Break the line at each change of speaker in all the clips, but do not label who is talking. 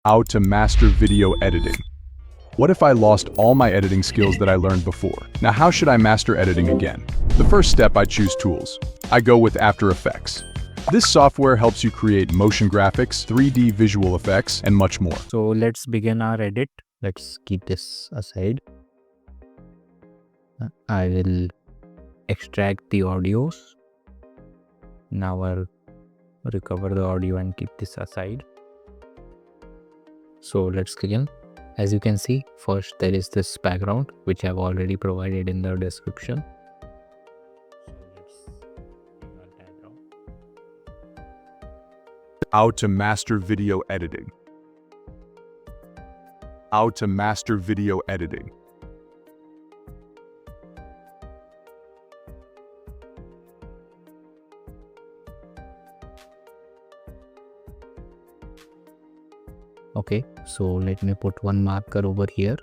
How to master video editing. What if I lost all my editing skills that I learned before? Now how should I master editing again? The first step, I choose tools. I go with After Effects. This software helps you create motion graphics, 3D visual effects, and much more.
So let's begin our edit. Let's keep this aside. I will extract the audios. Now I'll recover the audio and keep this aside. So let's begin. As you can see, first there is this background which I've already provided in the description. So let's bring our background.
How to master video editing. How to master video editing.
Okay, so let me put one marker over here.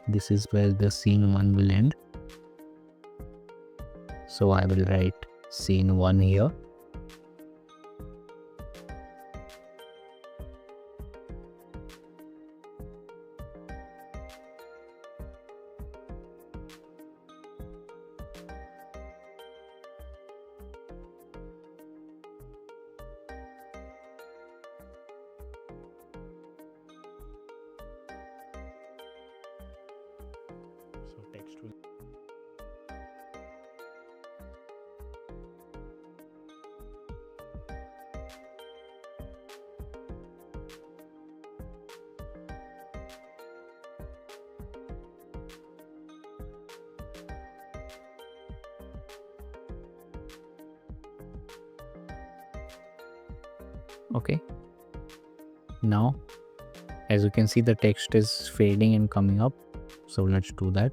This is where the scene 1 will end. So I will write scene 1 here. So text will okay. Now as you can see, the text is fading and coming up. So let's do that.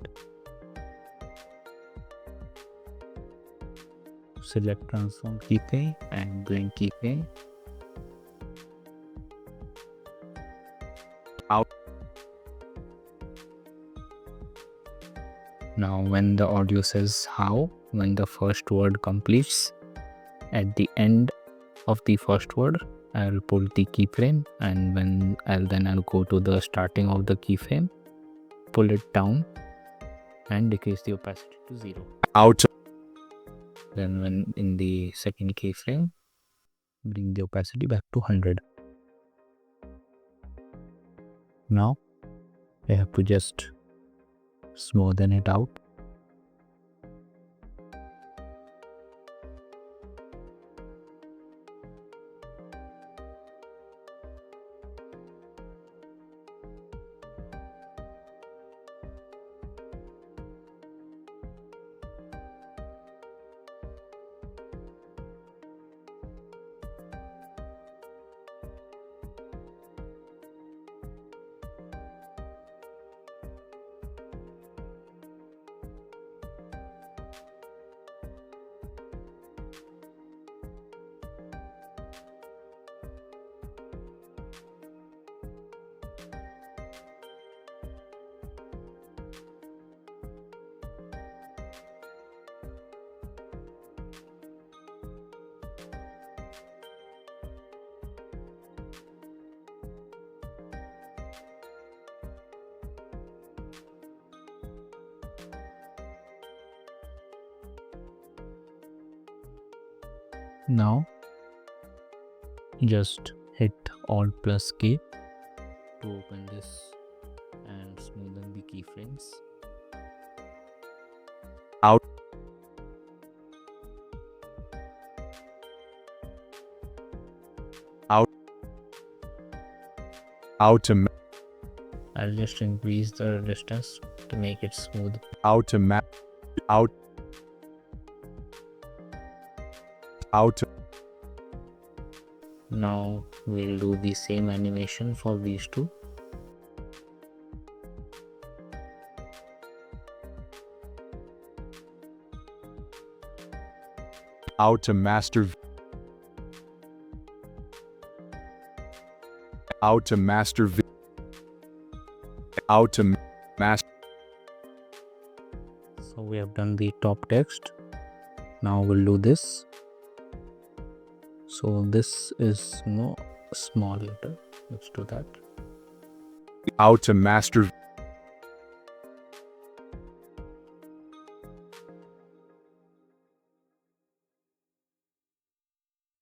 Select transform keyframe and blend keyframe.
Out.
Now when the audio says how, when the first word completes, at the end of the first word I'll pull the keyframe, and when I'll go to the starting of the keyframe, pull it down and decrease the opacity to 0.
Out.
Then when in the second keyframe, bring the opacity back to 100. Now I have to just smoothen it out. Now just hit Alt plus K to open this and smoothen the keyframes.
Out. Out. Out to.
I'll just increase the distance to make it smooth.
Out to map. Out. Out.
Now we'll do the same animation for these two.
Out to master. Out to master. Out to master.
So we have done the top text. Now we'll do this. So this is small letter. Let's do that.
How to master.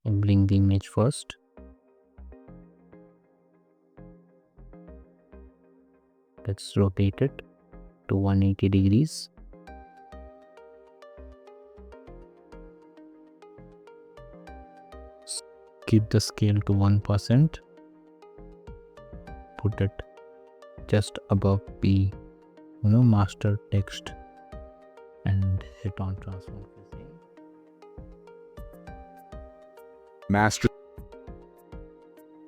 And bring the image first. Let's rotate it to 180 degrees. Keep the scale to 1%. Put it just above the master text and hit on transform facing.
Master.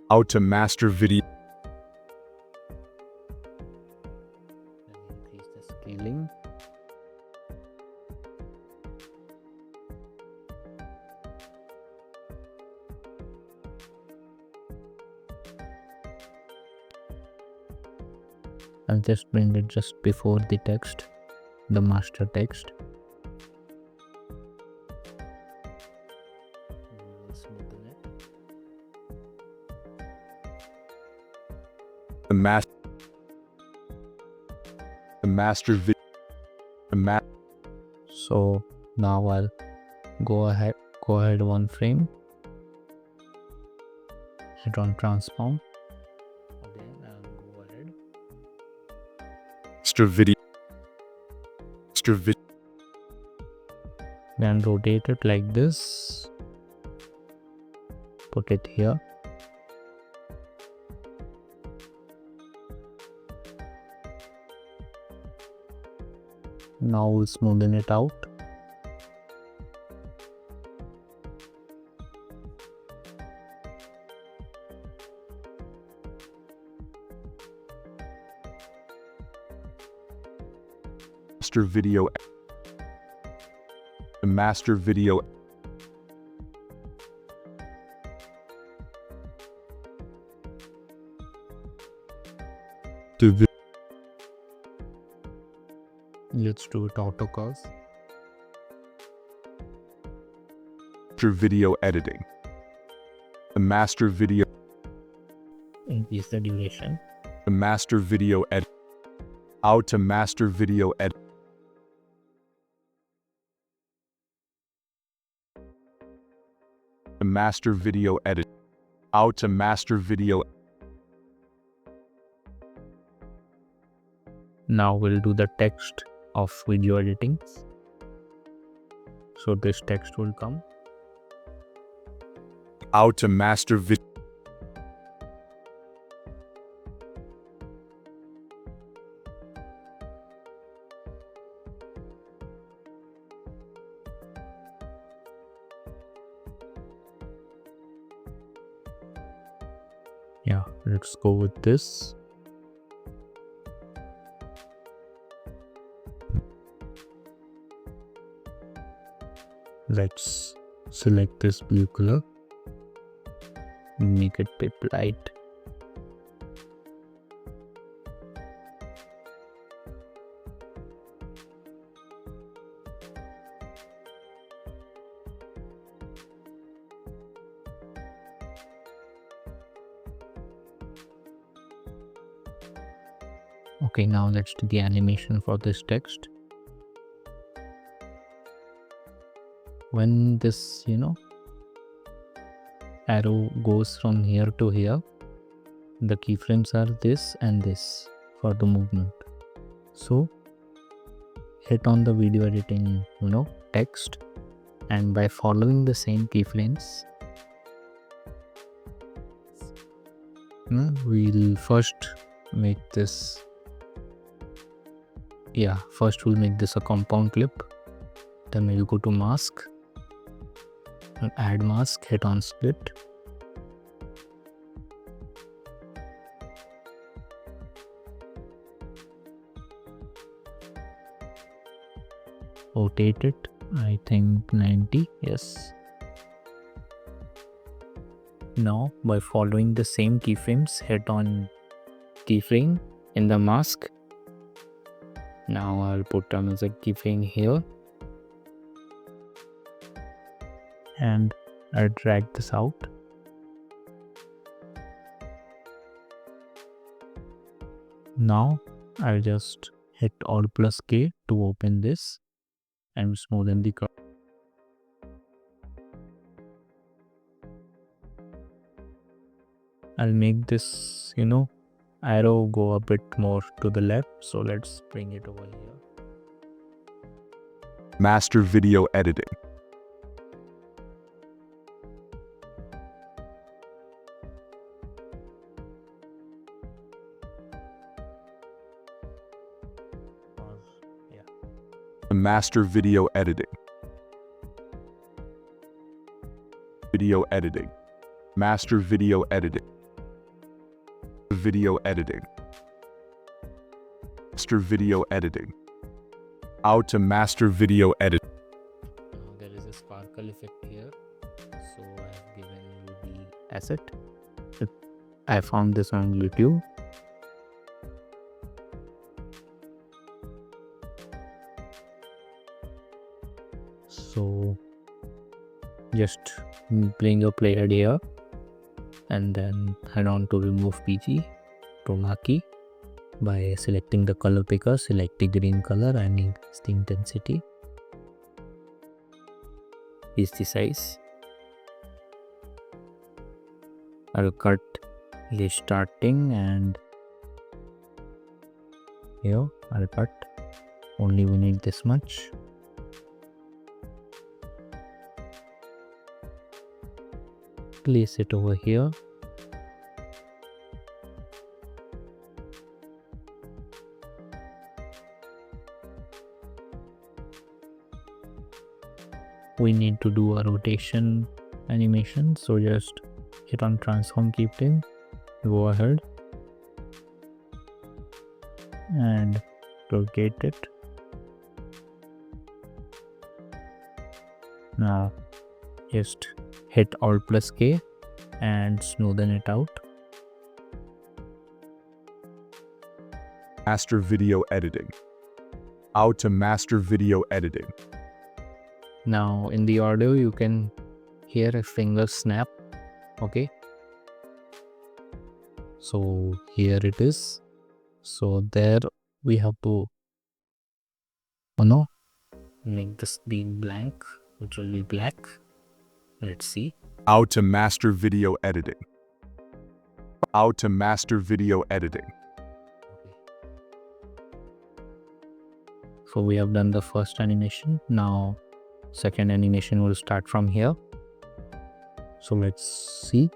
How to master video.
Then increase the scaling. I'll just bring it just before the text, the master text. Smoothen it.
The master video.
So now I'll go ahead one frame, hit on transform. Again I'll go ahead.
Master video.
Then rotate it like this. Put it here. Now we'll smoothen it out.
Master video. The master video.
Let's do it autocast.
Master video editing. The master video.
Increase the duration.
The master video edit. How to master video edit. The master video edit. How to master video.
Now we'll do the text of video editing. So this text will come.
How to master video.
Yeah, let's go with this. Let's select this blue color, make it bit light. Okay, now let's do the animation for this text. When this, arrow goes from here to here, the keyframes are this and this for the movement. So hit on the video editing, text, and by following the same keyframes, we'll first make this. First we'll make this a compound clip. Then we'll go to mask. Add mask, hit on split. Rotate it, I think 90, yes. Now by following the same keyframes, hit on keyframe in the mask. Now I'll put a music keyframe here. And I'll drag this out. Now I'll just hit Alt+K to open this and smoothen the curve. I'll make this, arrow go a bit more to the left. So let's bring it over here.
Master video editing. Master video editing. Video editing. Master video editing. Video editing. Master video editing. How to master video editing.
Now there is a sparkle effect here. So I've given you the asset. I found this on YouTube. So just bring your player here and then head on to remove PG, chroma key. By selecting the color picker, select the green color and increase the intensity. Is the size. I'll cut the starting and here I'll cut. Only we need this much. Place it over here. We need to do a rotation animation, so just hit on transform keyframe, go ahead and rotate it. Now just hit Alt+K and smoothen it out.
Master video editing. How to master video editing.
Now in the audio you can hear a finger snap. Okay, so here it is. So there we have to make this be blank, which will be black. Let's see.
How to master video editing. How to master video editing.
So we have done the first animation. Now second animation will start from here. So let's see.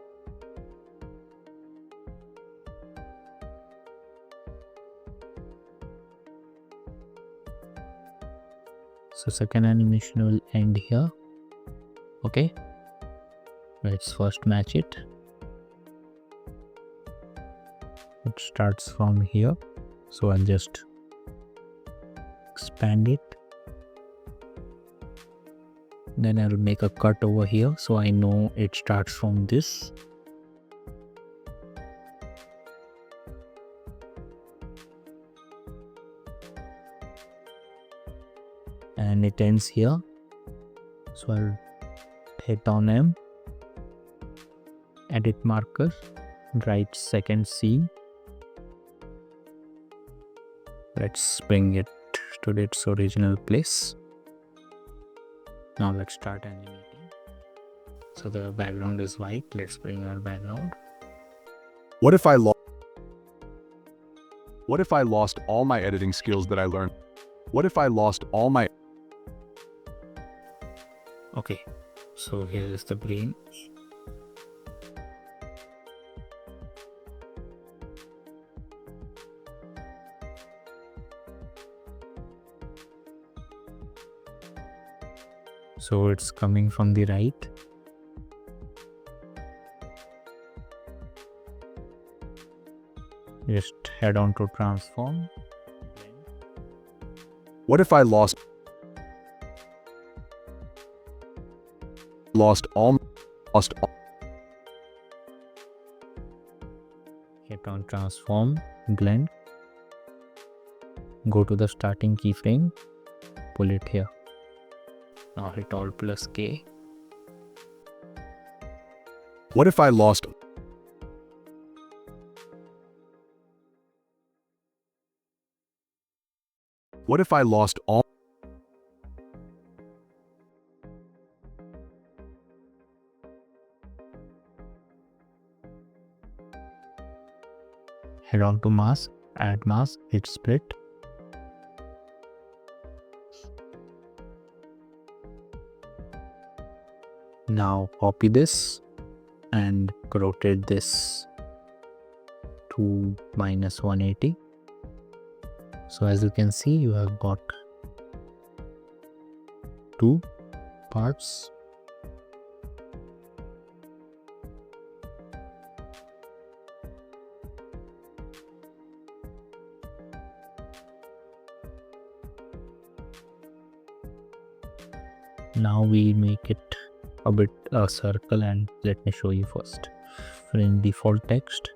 So second animation will end here. Okay, let's first match it. It starts from here, so I'll just expand it. Then I'll make a cut over here, so I know it starts from this. And it ends here. So I'll hit on M, edit marker, write second scene. Let's bring it to its original place. Now let's start animating. So the background is white. Let's bring our background.
What if I lost all my editing skills that I learned? What if I lost all my...
Okay, so here is the brain. So it's coming from the right. Just head on to transform.
What if I lost all...
Hit on transform, blend. Go to the starting keyframe, pull it here. Now hit Alt+K
What if I lost all?
Head on to mask, add mask, hit split. Now copy this and rotate this to -180. So as you can see, you have got two parts. Now we make it a bit a circle, and let me show you first. In default text,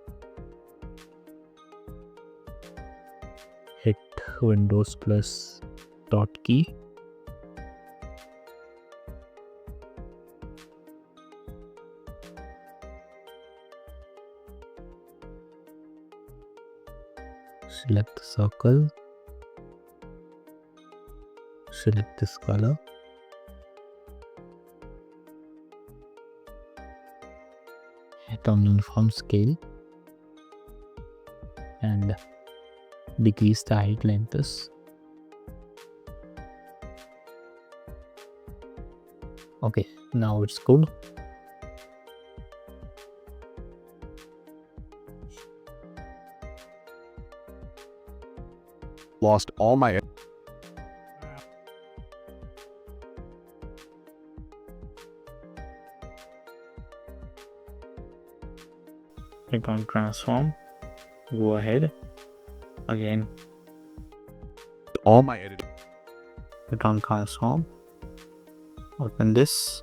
hit Windows plus dot key. Select the circle. Select this color. Hit on uniform scale and decrease the height lengths. Okay, now it's good.
Lost all my
Click on transform. Go ahead. Again,
all my editing.
click on transform. Open this.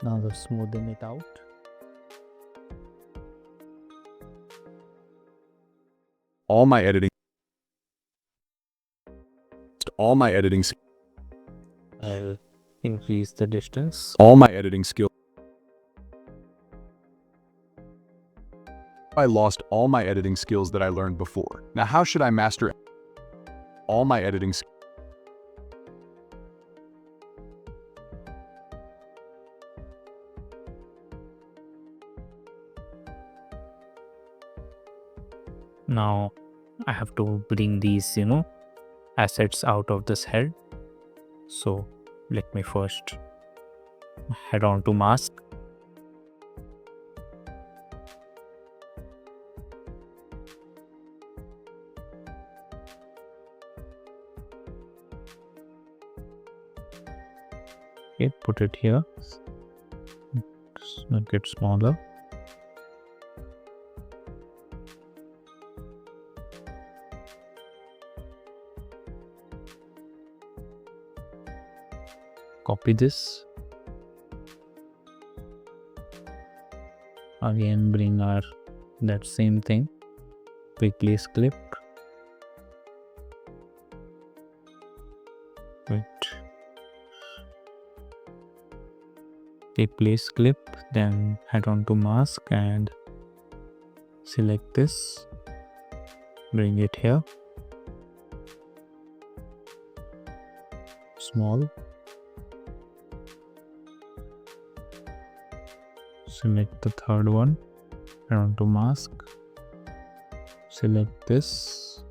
Now let's smoothen it out.
All my editing. All my editing.
I'll increase the distance.
All my editing skill. I lost all my editing skills that I learned before. Now how should I master all my editing skills?
Now I have to bring these, assets out of this head. So let me first head on to mask. Okay, put it here. Just make it smaller. Copy this. Again, bring our that same thing. Quickly clip. Wait. Take place clip, then head on to mask and select this. Bring it here. Small. Select the third one, head on to mask, select this,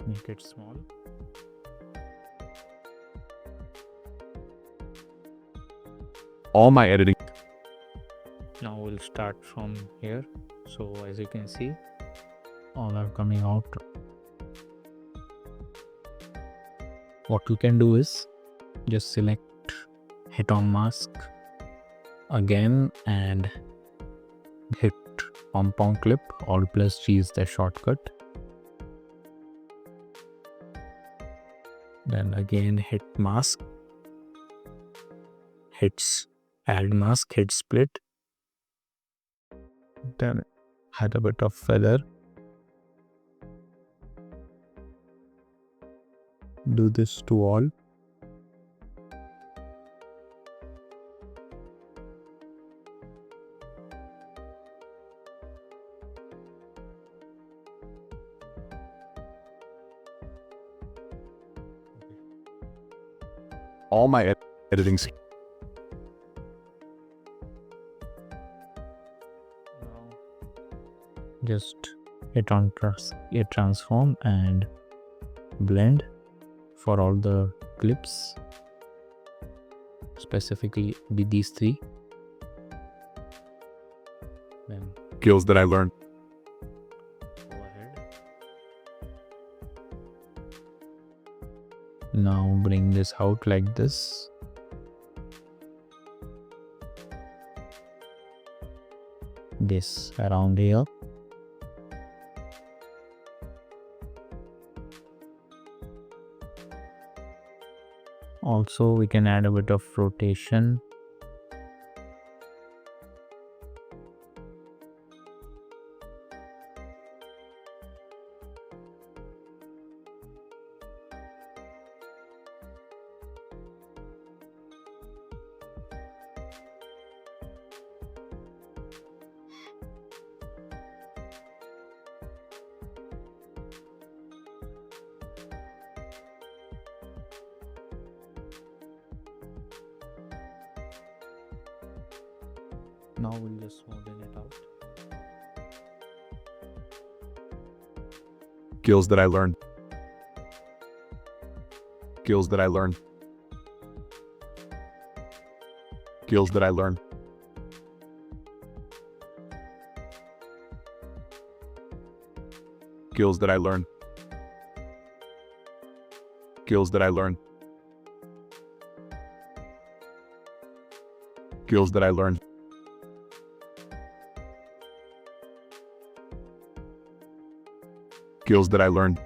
make it small.
All my editing.
Now we'll start from here. So as you can see, all are coming out. What you can do is just select, hit on mask again and hit compound clip. Alt+G is the shortcut. Then again hit mask, hits add mask, hit split, then add a bit of feather, do this to all.
All my editing skills.
Just hit on transform and blend for all the clips, specifically with these three. Then
Skills that I learned.
go ahead. Now bring this out like this. This around here. Also, we can add a bit of rotation. Now we'll just smoothen it out.
Skills that I learned. Skills that I learned. Skills that I learned. Skills that I learned. Skills that I learned. Skills that I learned. Skills that I learned.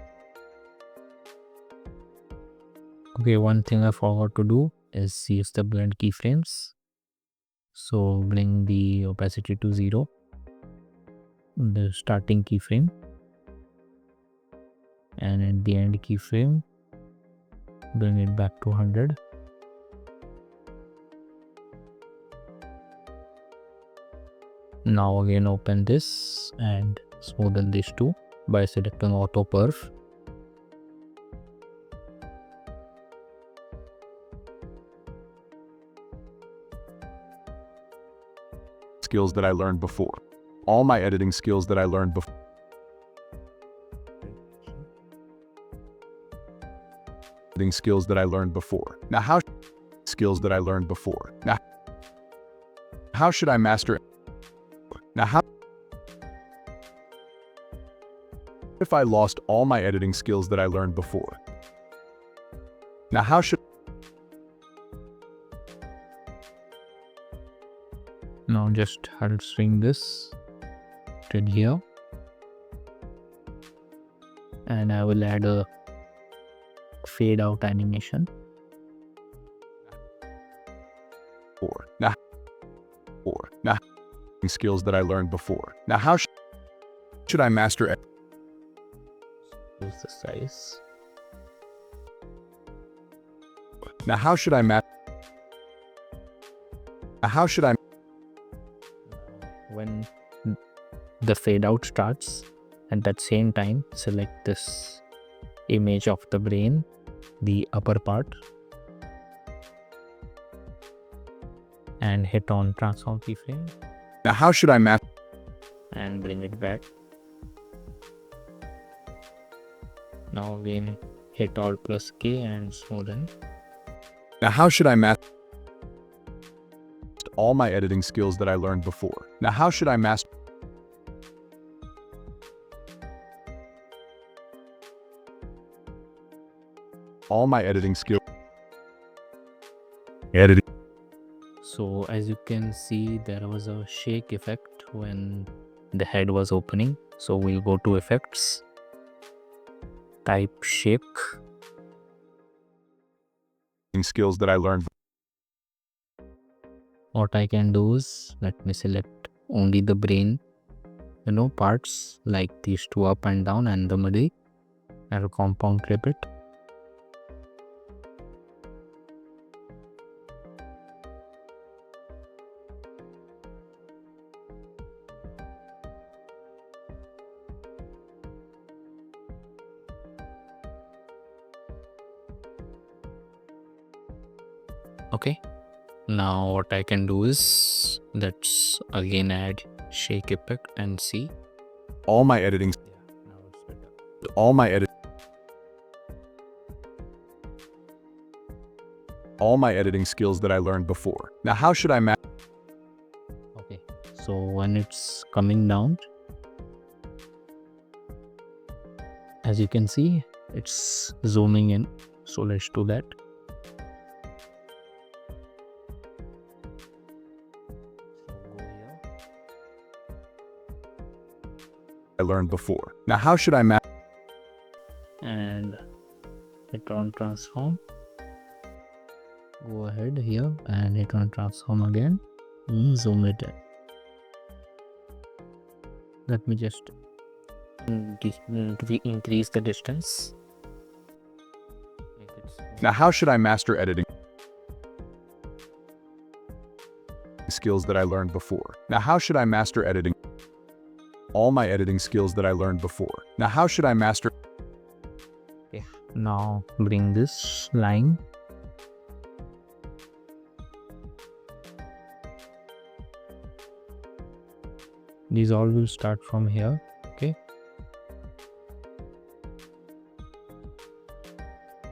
Okay, one thing I forgot to do is use the blend keyframes. So bring the opacity to 0, the starting keyframe, and at the end keyframe, bring it back to 100. Now again open this and smoothen these two by selecting auto perf.
Skills that I learned before. All my editing skills that I learned before. Editing skills that I learned before. Now how skills that I learned before. Now how should I master? Now how if I lost all my editing skills that I learned before? Now how should
Now just I'll swing this to here, and I will add a fade out animation.
now skills that I learned before. Now how should I master?
Use the size.
Now how should I master? How should I?
When the fade out starts, at that same time select this image of the brain, the upper part, and hit on transform keyframe
Now how should I master?
and bring it back. Now again hit Alt plus K and smoothen.
Now how should I master all my editing skills that I learned before? Now how should I master all my editing skills? Editing.
So as you can see, there was a shake effect when the head was opening. So we'll go to effects, type shake,
Skills that I learned.
what I can do is, let me select only the brain, parts like these two up and down and the middle. I'll compound clip it. Okay, now what I can do is, let's again add shake effect and see.
All my editing,
Now it's better.
all my editing skills that I learned before. Now, how should I
Okay, so when it's coming down, as you can see, it's zooming in. So let's do that.
learned before? Now, how should I
And hit on transform. Go ahead here and hit on transform again. Zoom it in. Let me just increase the distance. Make it small.
Now, how should I master editing skills that I learned before? Now, how should I master editing all my editing skills that I learned before? Now, how should I master?
Okay, now bring this line. These all will start from here. Okay,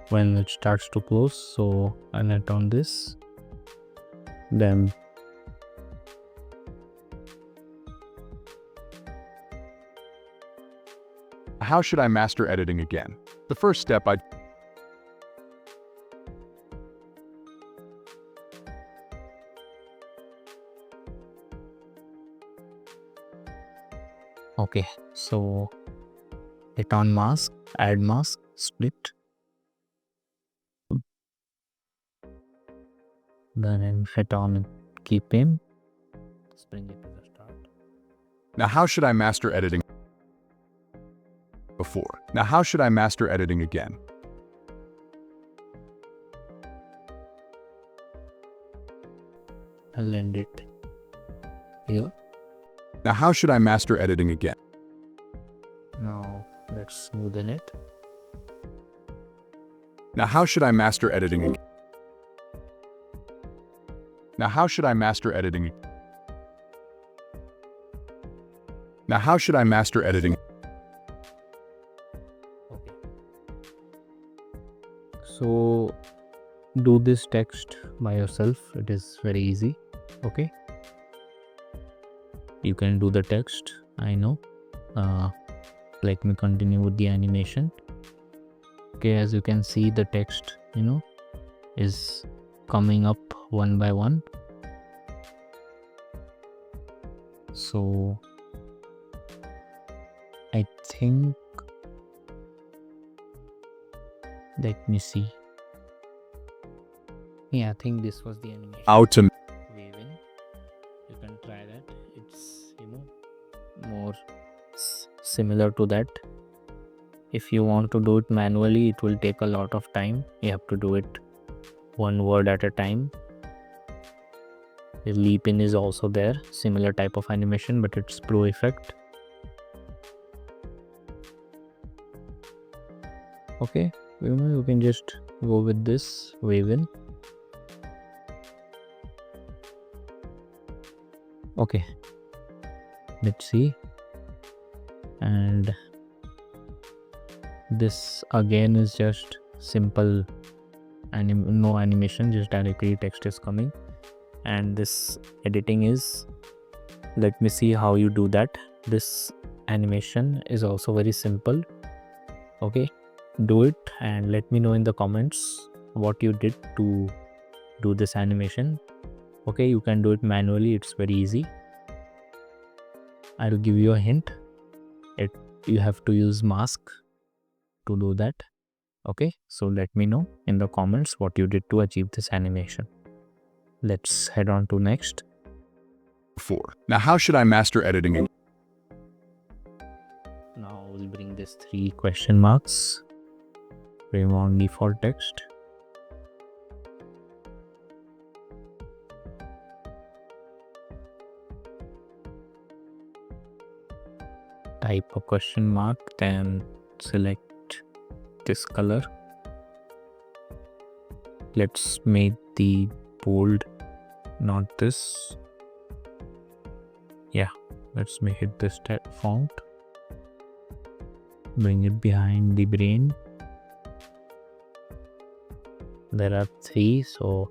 when it starts to close, so I'll hit on this, then
How should I master editing again? The first step
okay, so hit on mask, add mask, split, then hit on keyframe, bring it to the start.
Now, how should I master editing before? Now, how should I master editing again?
I'll end it here.
Now, how should I master editing again?
Now let's smoothen it.
Now, how should I master editing again? Now, how should I master editing? Now, how should I master editing?
Okay. So do this text by yourself. It is very easy. Okay. You can do the text. I know. Let me continue with the animation. Okay, as you can see, the text, is coming up one by one. So I think, let me see. Yeah, I think this was the animation.
How to
Wave in. You can try that. It's more similar to that. If you want to do it manually, it will take a lot of time. You have to do it one word at a time. The leap in is also there, similar type of animation, but it's pro effect. Okay, you can just go with this wave in. Okay, let's see. And this again is just simple no animation, just directly text is coming. And this editing is, let me see how you do that. This animation is also very simple. Okay, do it and let me know in the comments what you did to do this animation. Okay, you can do it manually, it's very easy. I'll give you a hint. You have to use mask to do that. Okay, so let me know in the comments what you did to achieve this animation. Let's head on to next.
before. Now how should I master editing again?
Now we'll bring this 3 question marks. Frame on default text. Type a question mark, then select this color. Let's make the bold, not this. Yeah, let's make it this font. Bring it behind the brain. There are 3, so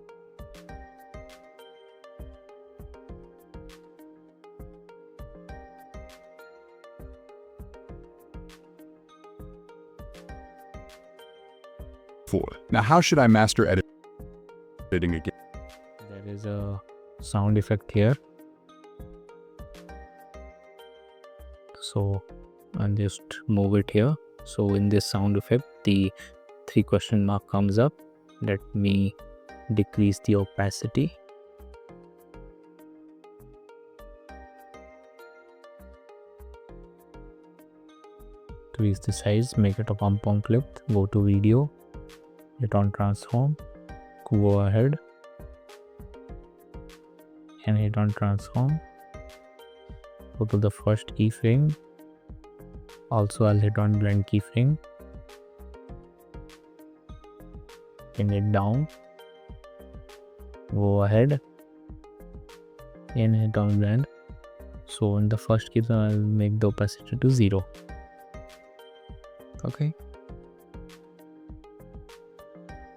Now how should I master editing again?
there is a sound effect here. So I'll just move it here. So in this sound effect, the 3 question mark comes up. Let me decrease the opacity. Increase the size, make it a compound clip. Go to video, hit on transform, go ahead and hit on transform. Go to the first keyframe. Also I'll hit on blend keyframe. Pin it down. Go ahead and hit on blend. So in the first keyframe I'll make the opacity to 0. Okay.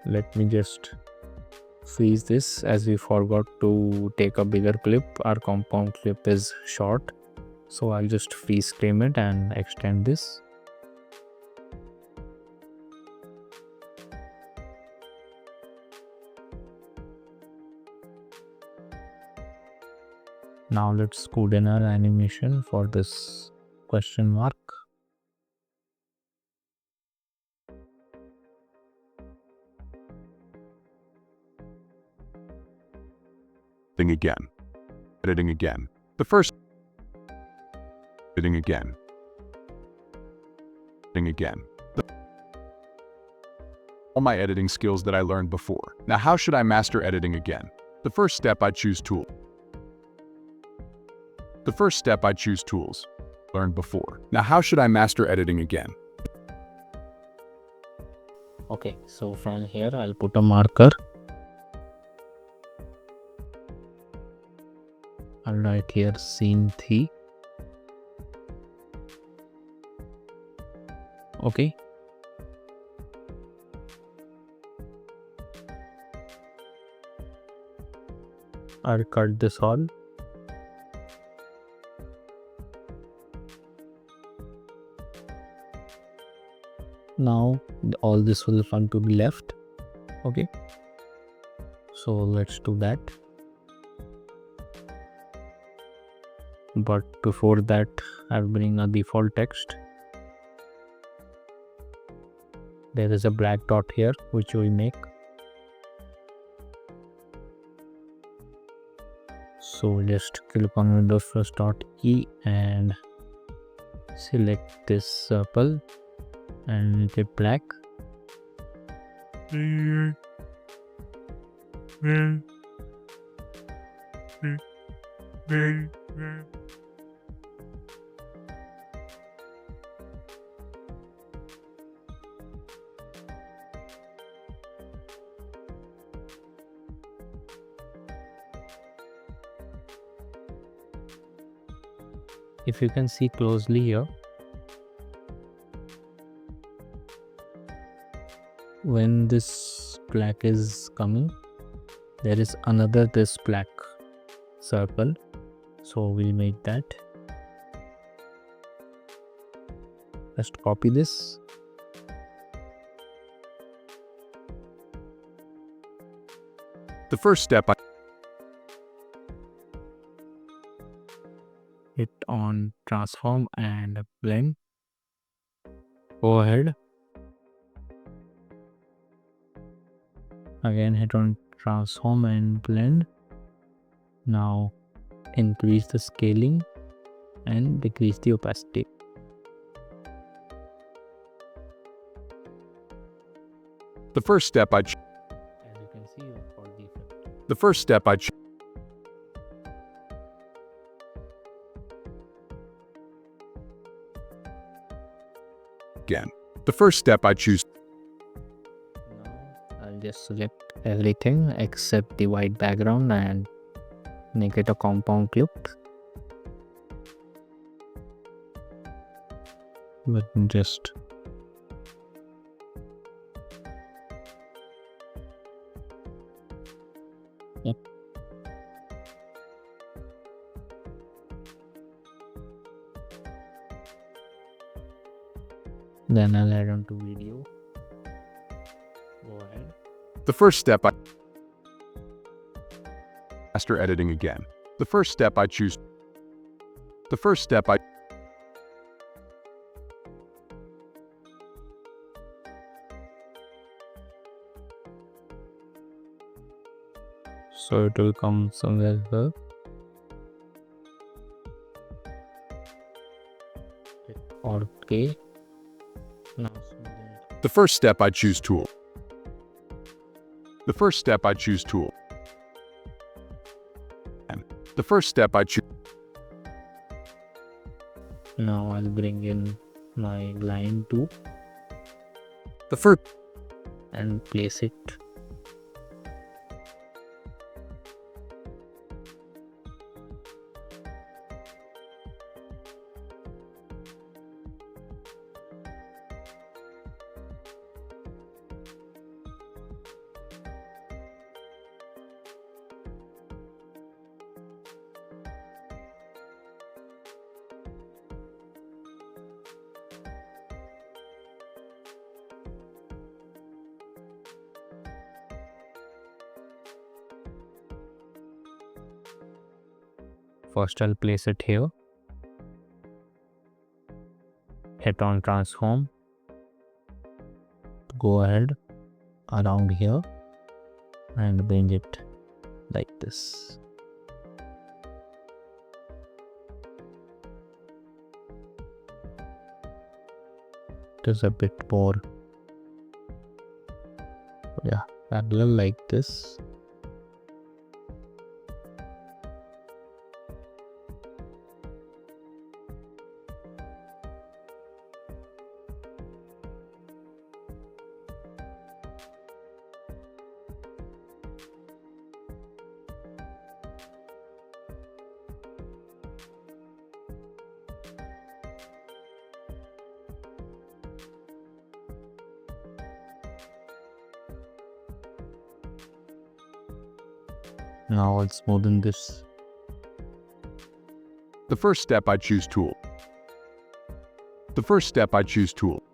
Let me just freeze this, as we forgot to take a bigger clip. Our compound clip is short, so I'll just freeze frame it and extend this. Now let's code in our animation for this question mark.
Editing again. The first editing again. All my editing skills that I learned before. Now how should I master editing again? The first step, I choose tools. Learned before. Now how should I master editing again?
Okay, so from here I'll put a marker. I'll write here scene 3. Okay. I'll cut this all. Now all this will come to the left. Okay. So let's do that. But before that, I'll bring a default text. There is a black dot here which we make. So just click on Windows plus dot key and select this circle and make it black. If you can see closely here, when this black is coming, there is another this black circle, so we'll make that. Just copy this.
The first step,
Hit on transform and blend. Go ahead. Again hit on transform and blend. Now increase the scaling and decrease the opacity.
The first step I
As you can see for the effect.
The first step I again. The first step I choose.
Now I'll just select everything except the white background and make it a compound look. But just yep. Then I'll add on to video. Go ahead.
The first step I master editing again. The first step I choose. The first step I
So it will come somewhere here. Okay. Now
The first step I choose tool. The first step I choose tool. And the first step I choose.
now I'll bring in my line 2
The first
and place it. First I'll place it here. Hit on transform. Go ahead around here and bring it like this. It is a bit more, yeah, parallel like this. Now I'll smoothen this.
The first step I choose tool. The first step I choose tool.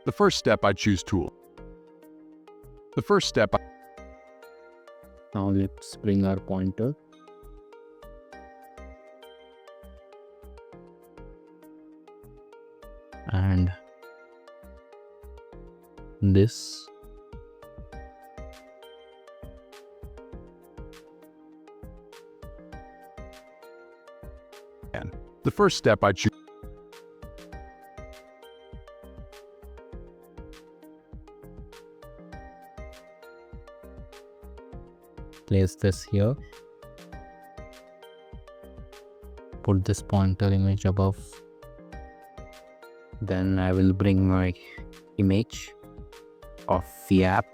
The first step I choose tool. The first step
Now let's bring our pointer. And this.
The first step I choose.
Place this here. Put this pointer image above. Then I will bring my image of the app.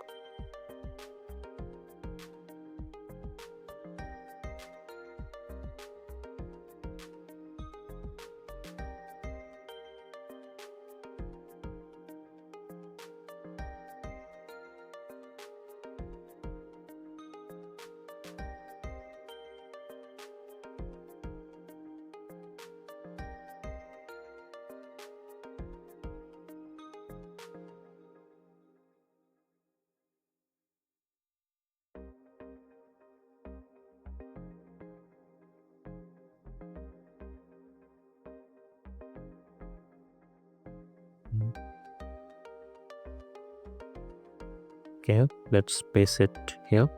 Okay, let's paste it here.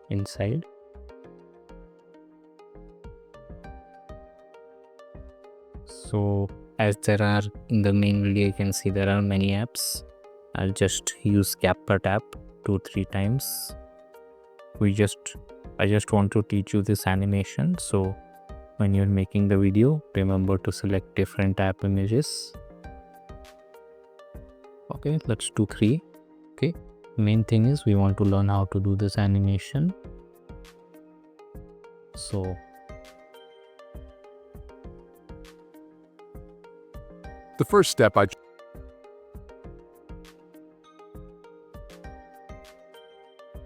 inside. So as there are in the main video, you can see there are many apps. I'll just use CapCut app 2-3 times. I just want to teach you this animation. So when you're making the video, remember to select different app images. Okay, let's do 3. Okay, main thing is we want to learn how to do this animation. So
The first step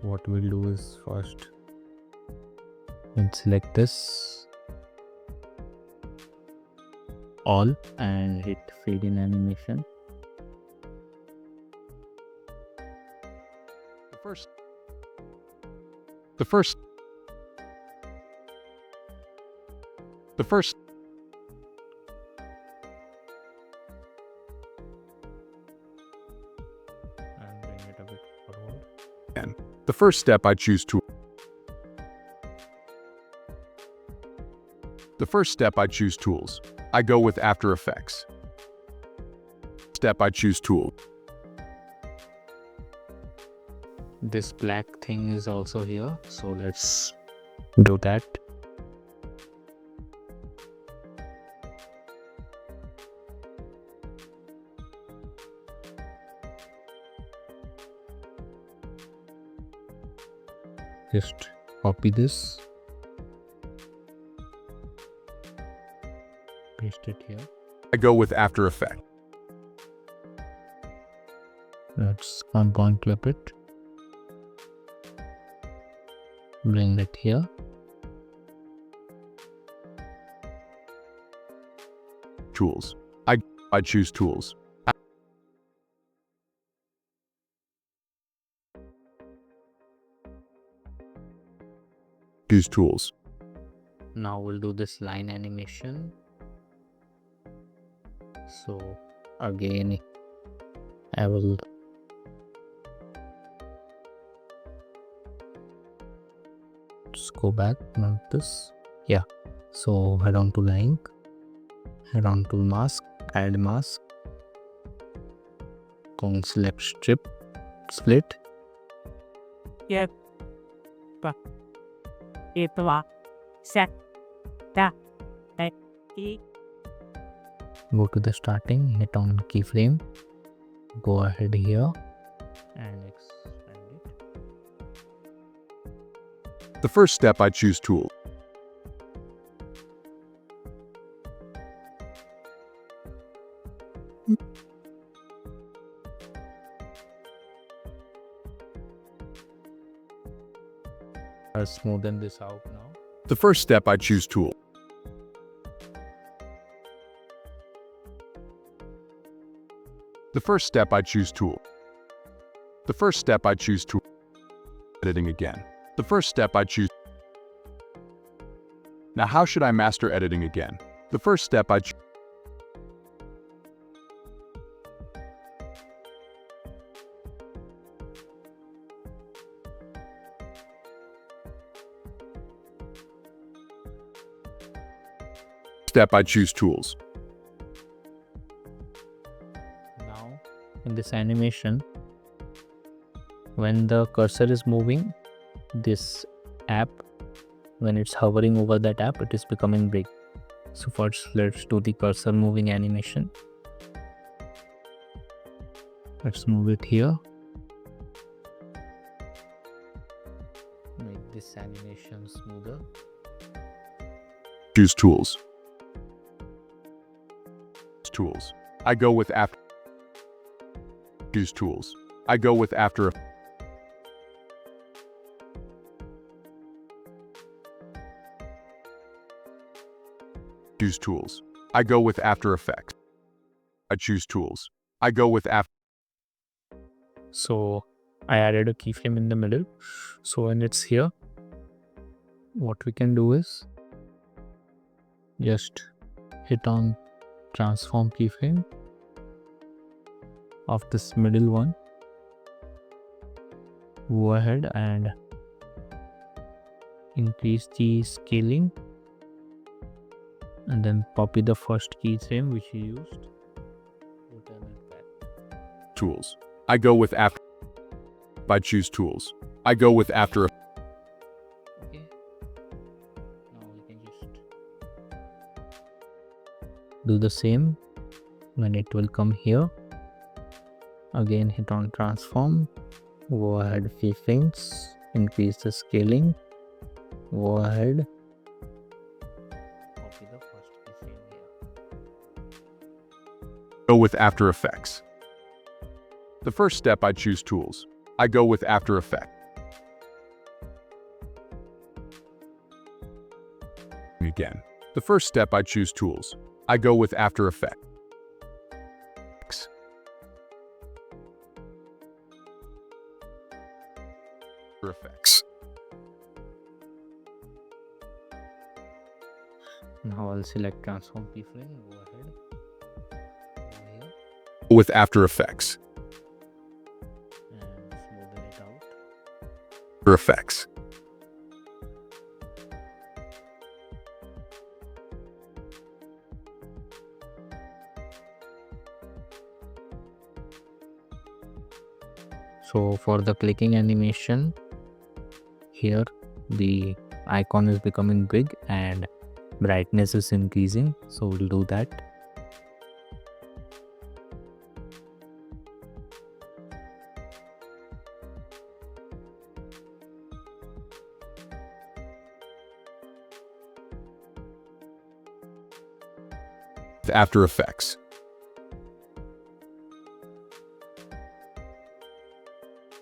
what we'll do is first we'll select this all and hit fade in animation.
The first
And bring it a bit forward.
The first step I choose tool. The first step I choose tools. I go with After Effects. Step I choose tool.
This black thing is also here, so let's do that. Just copy this, paste it here.
I go with After Effects.
Let's compound clip it. Bring that here.
Tools. I choose tools. Choose tools.
Now we'll do this line animation. So again, I will just go back like this. Yeah. So head on to line, head on to mask, add mask. Go and select strip, split.
Yep. Set. Da.
Go to the starting, hit on keyframe, go ahead here and expand it.
The first step I choose tool.
I'll smoothen this out now.
The first step I choose tool. The first step I choose tool. The first step I choose tool. Editing again. The first step I choose. Now how should I master editing again? The first step I choose. Step I choose tools.
Now in this animation, when the cursor is moving, this app, when it's hovering over that app, it is becoming big. So first let's do the cursor moving animation. Let's move it here. Make this animation smoother.
Choose tools. Tools. I go with After. Choose tools. I go with After. Choose tools. I go with After Effects. I choose tools. I go with After.
So I added a keyframe in the middle. So when it's here, what we can do is just hit on transform keyframe of this middle one. Go ahead and increase the scaling, and then copy the first keyframe which you used. Return it back.
Tools. I go with After. I choose Tools. I go with After Effects.
Okay. Now we can just do the same. When it will come here, again hit on transform, go ahead keyframes, increase the scaling, go ahead, copy the first keyframe here.
Go with After Effects. The first step, I choose Tools. I go with After Effects. Again. The first step, I choose Tools. I go with After Effects. After Effects.
Now I'll select transform keyframe, go ahead, over here,
With After Effects.
and smoothen it out.
After Effects.
So for the clicking animation, here the icon is becoming big and brightness is increasing, so we'll do that.
With After Effects.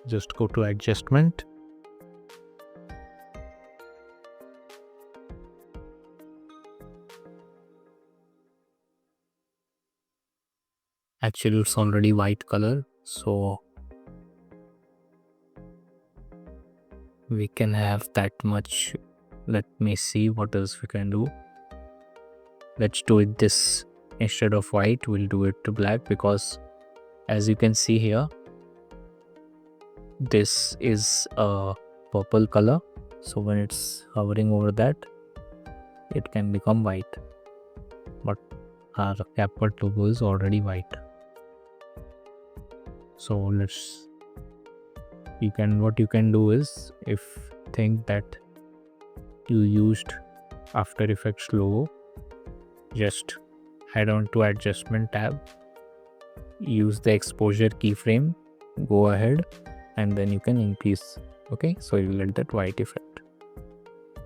Just go to adjustment, actually it's already white color, so we can have that much. Let me see what else we can do. Let's do it this, instead of white we'll do it to black, because as you can see here, this is a purple color, so when it's hovering over that, it can become white, but our CapCut logo is already white. So what you can do is, if think that you used After Effects logo, just head on to adjustment tab, use the exposure keyframe, go ahead, and then you can increase. Okay, so you will get that white effect.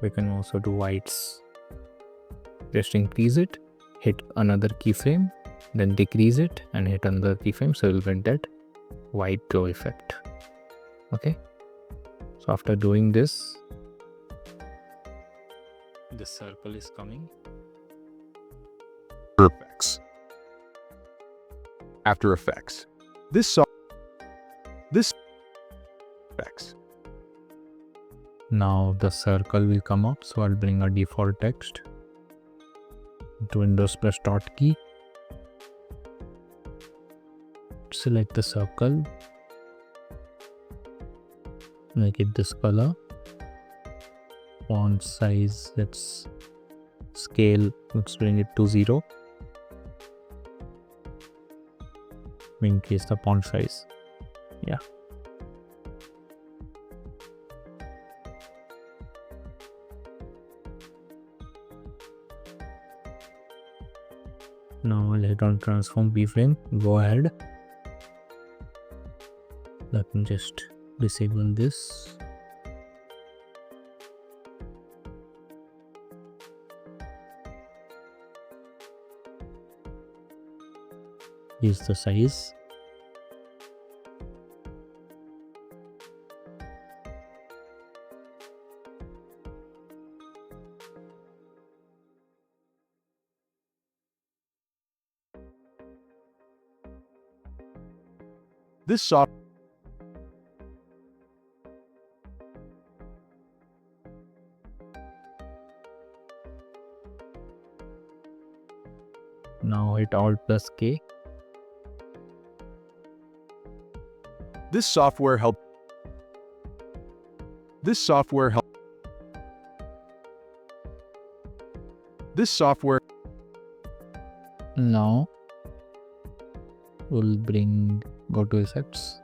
We can also do whites. Just increase it, hit another keyframe, then decrease it and hit another keyframe, so you'll get that white glow effect. Okay, so after doing this, the circle is coming.
After Effects. After Effects. This effects.
Now the circle will come up, so I'll bring a default text to Windows plus dot key. Select the circle, make it this color, font size, let's scale, let's bring it to 0. Increase the font size. Yeah. Now I'll hit on transform keyframe, go ahead. Let me just disable this. Use the size.
This soft
Now hit Alt plus K.
This software help This software
Now we'll go to effects,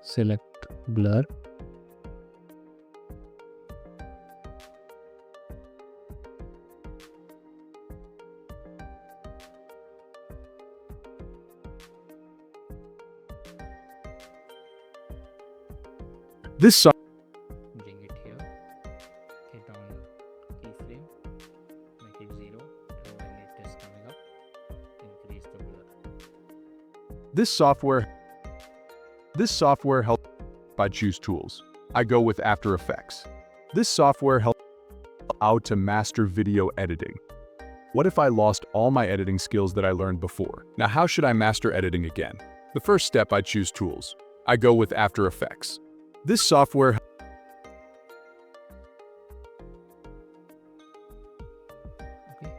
select blur.
This so
Bring it here, hit on keyframe, make it 0, and when it is coming up, increase the blur.
This software helps I choose tools. I go with After Effects. This software helps how to master video editing. What if I lost all my editing skills that I learned before? Now how should I master editing again? The first step, I choose tools. I go with After Effects. This software
Okay.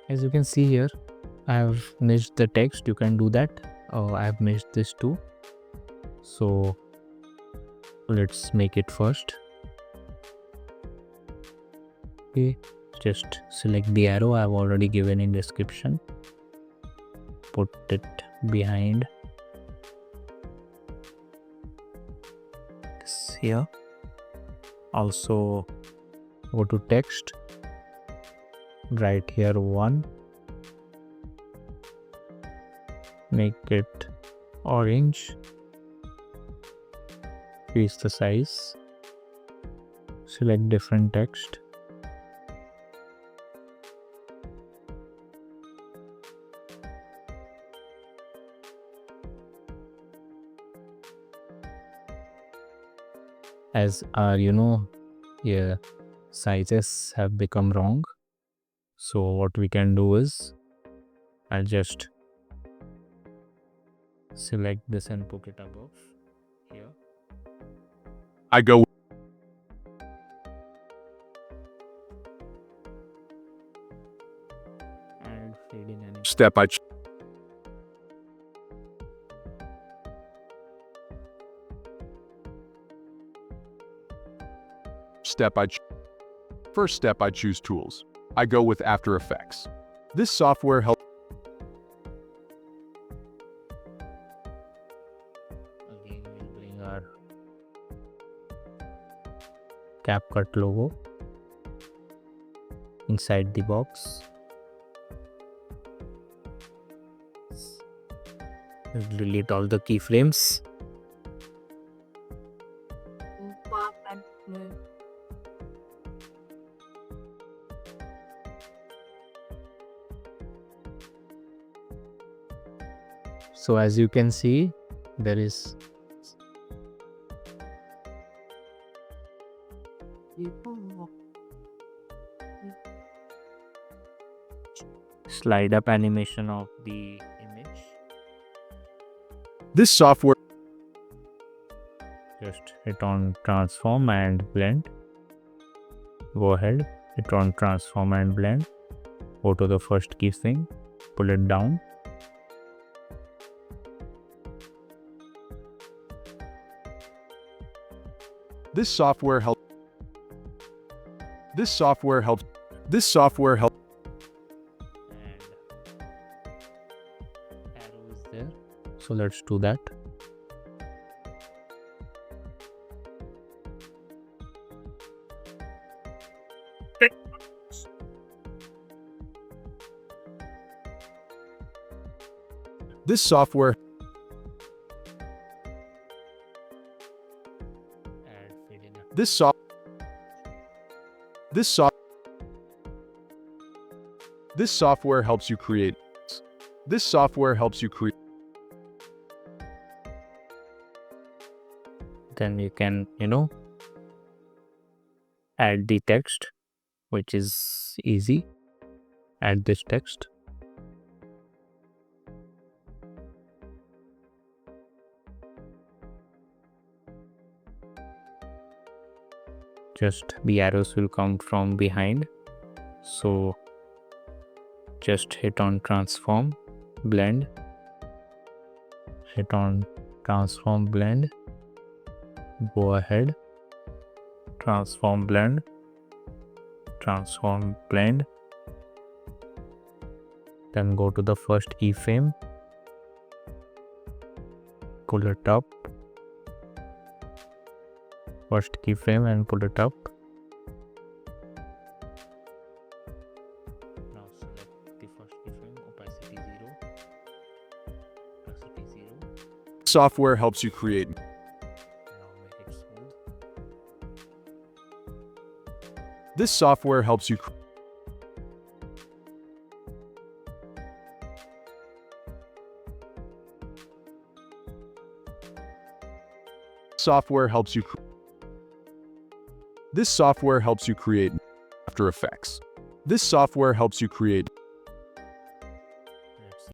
As you can see here, I have missed the text. You can do that. I have missed this too. So let's make it first. Okay, just select the arrow I have already given in description. Put it behind this here. Also go to text. Write here 1. Make it orange. Increase the size. Select different text. As here sizes have become wrong. So what we can do is, I'll just select this and put it above here.
I go
And fade in animation.
step I First step, I choose tools. I go with After Effects. This software helps
Again, we'll bring our CapCut logo inside the box. We'll delete all the keyframes. So as you can see, there is slide up animation of the image.
this software
Just hit on transform and blend. Go ahead, hit on transform and blend. Go to the first keyframe, pull it down.
This software helps. And
arrow is there. So let's do that.
This software
And fade in.
This software helps you create. This software helps you create.
Then you can, add the text, which is easy. Add this text. Just the arrows will come from behind. So just hit on transform, blend. Hit on transform, blend. Go ahead, transform, blend, transform, blend, Then go to the first keyframe, pull it up, first keyframe and pull it up. Now select the first keyframe, opacity 0, opacity 0.
Software helps you create.
Now make it smooth.
This software helps you. Software helps you. This software helps you create After Effects. This software helps you create